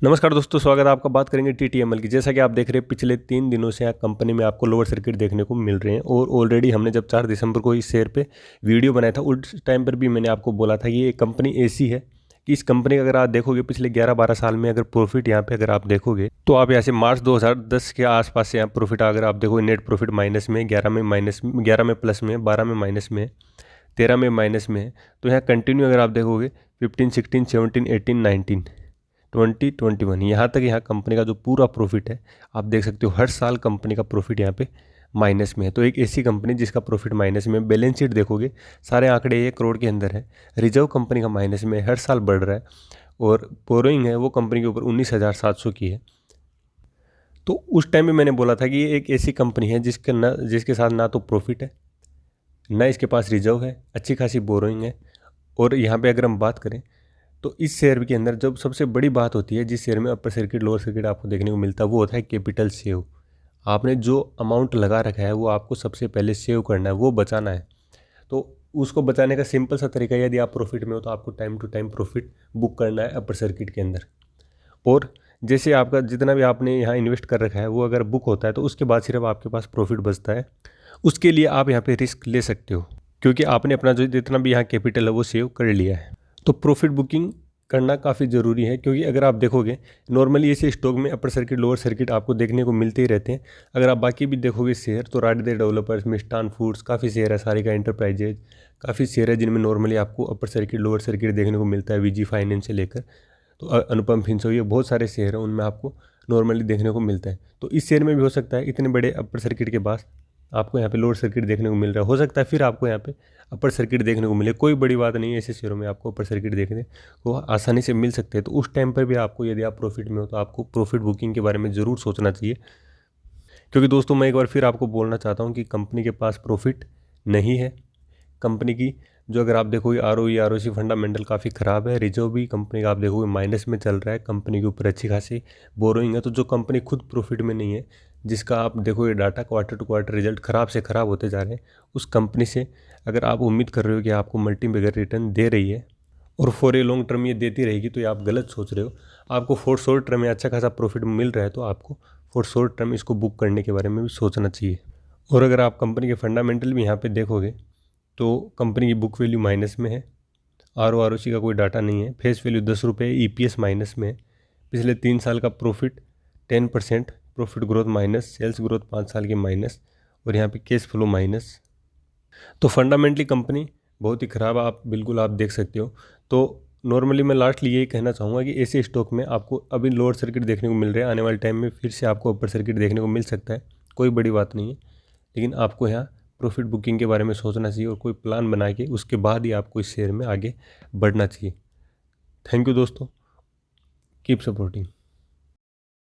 नमस्कार दोस्तों, स्वागत है आपका। बात करेंगे टीटीएमएल की। जैसा कि आप देख रहे हैं पिछले 3 दिनों से यहाँ कंपनी में आपको लोअर सर्किट देखने को मिल रहे हैं और ऑलरेडी हमने जब 4 दिसंबर को इस शेयर पे वीडियो बनाया था उस टाइम पर भी मैंने आपको बोला था कि ये कंपनी ऐसी है कि इस कंपनी का अगर आप देखोगे पिछले 11-12 साल में अगर प्रॉफिट यहाँ पे अगर आप देखोगे तो आप यहाँ से मार्च 2010 के आसपास से यहाँ प्रॉफिट अगर आप देखोगे नेट प्रॉफिट माइनस में, 11 में प्लस में, 12 में माइनस में, 13 में माइनस में है। तो यहाँ कंटिन्यू अगर आप देखोगे 15, 16, 17, 18, 19, 2021 यहाँ तक यहाँ कंपनी का जो पूरा प्रॉफिट है आप देख सकते हो। हर साल कंपनी का प्रॉफिट यहाँ पे माइनस में है। तो एक ऐसी कंपनी जिसका प्रॉफिट माइनस में, बैलेंस शीट देखोगे सारे आंकड़े 1 करोड़ के अंदर है। रिजर्व कंपनी का माइनस में हर साल बढ़ रहा है और बोरोइंग है वो कंपनी के ऊपर 19,700 की है। तो उस टाइम में मैंने बोला था कि ये एक ऐसी कंपनी है जिसके साथ ना तो प्रॉफिट है, ना इसके पास रिजर्व है, अच्छी खासी बोरोइंग है। और यहाँ पे अगर हम बात करें तो इस शेयर के अंदर जब सबसे बड़ी बात होती है, जिस शेयर में अपर सर्किट लोअर सर्किट आपको देखने को मिलता है, वो होता है कैपिटल सेव। आपने जो अमाउंट लगा रखा है वो आपको सबसे पहले सेव करना है, वो बचाना है। तो उसको बचाने का सिंपल सा तरीका, यदि आप प्रॉफिट में हो तो आपको time to time profit book करना है अपर सर्किट के अंदर। और जैसे आपका जितना भी आपने यहाँ इन्वेस्ट कर रखा है वो अगर बुक होता है तो उसके बाद सिर्फ आपके पास प्रॉफिट बचता है। उसके लिए आप यहाँ पे रिस्क ले सकते हो क्योंकि आपने अपना जो जितना भी यहाँ कैपिटल है वो सेव कर लिया है। तो प्रॉफिट बुकिंग करना काफ़ी ज़रूरी है क्योंकि अगर आप देखोगे नॉर्मली ऐसे स्टॉक में अपर सर्किट लोअर सर्किट आपको देखने को मिलते ही रहते हैं। अगर आप बाकी भी देखोगे शेयर तो राडेर डेवलपर्स, मिस्टान फूड्स, काफ़ी शेयर है, सारिका एंटरप्राइजेज, काफ़ी शेयर है जिनमें नॉर्मली आपको अपर सर्किट लोअर सर्किट देखने को मिलता है। वीजी फाइनेंस से लेकर तो अनुपम फिंसो, ये बहुत सारे शेयर हैं उनमें आपको नॉर्मली देखने को मिलता है। तो इस शेयर में भी हो सकता है इतने बड़े अपर सर्किट के बाद आपको यहाँ पे लोअर सर्किट देखने को मिल रहा है। हो सकता है फिर आपको यहाँ पे अपर सर्किट देखने को मिले, कोई बड़ी बात नहीं है। ऐसे शेयरों में आपको अपर सर्किट देखने को आसानी से मिल सकते हैं। तो उस टाइम पर भी आपको, यदि आप प्रॉफिट में हो तो आपको प्रॉफिट बुकिंग के बारे में ज़रूर सोचना चाहिए। क्योंकि दोस्तों मैं एक बार फिर आपको बोलना चाहता हूँ कि कंपनी के पास प्रॉफिट नहीं है। कंपनी की जो अगर आप देखोगे ROE ROC फंडामेंटल काफ़ी ख़राब है। रिजर्व भी कंपनी का आप देखोगे माइनस में चल रहा है। कंपनी के ऊपर अच्छी खासी बोरोइंग है। तो जो कंपनी खुद प्रॉफिट में नहीं है, जिसका आप देखोगे data quarter to quarter result ख़राब से ख़राब होते जा रहे हैं, उस कंपनी से अगर आप उम्मीद कर रहे हो कि आपको मल्टीबैगर रिटर्न दे रही है और फॉर ए लॉन्ग टर्म ये देती रहेगी, तो ये आप गलत सोच रहे हो। आपको फॉर शॉर्ट टर्म में अच्छा खासा प्रॉफिट मिल रहा है तो आपको फॉर शॉर्ट टर्म इसको बुक करने के बारे में भी सोचना चाहिए। और अगर आप कंपनी के फंडामेंटल भी यहाँ पे देखोगे तो कंपनी की बुक वैल्यू माइनस में है, ROC का कोई डाटा नहीं है, फेस वैल्यू 10 रुपये, EPS माइनस में है, पिछले 3 साल का profit 10%, profit growth minus, sales growth 5 साल की माइनस, और यहाँ पे कैश फ्लो माइनस। तो फंडामेंटली कंपनी बहुत ही ख़राब, आप बिल्कुल आप देख सकते हो। तो नॉर्मली मैं लास्टली यही कहना चाहूँगा कि ऐसे स्टॉक में आपको अभी लोअर सर्किट देखने को मिल रहे हैं, आने वाले टाइम में फिर से आपको अपर सर्किट देखने को मिल सकता है, कोई बड़ी बात नहीं है। लेकिन आपको यहाँ प्रॉफिट बुकिंग के बारे में सोचना चाहिए और कोई प्लान बना के उसके बाद ही आपको इस शेयर में आगे बढ़ना चाहिए। थैंक यू दोस्तों, कीप सपोर्टिंग।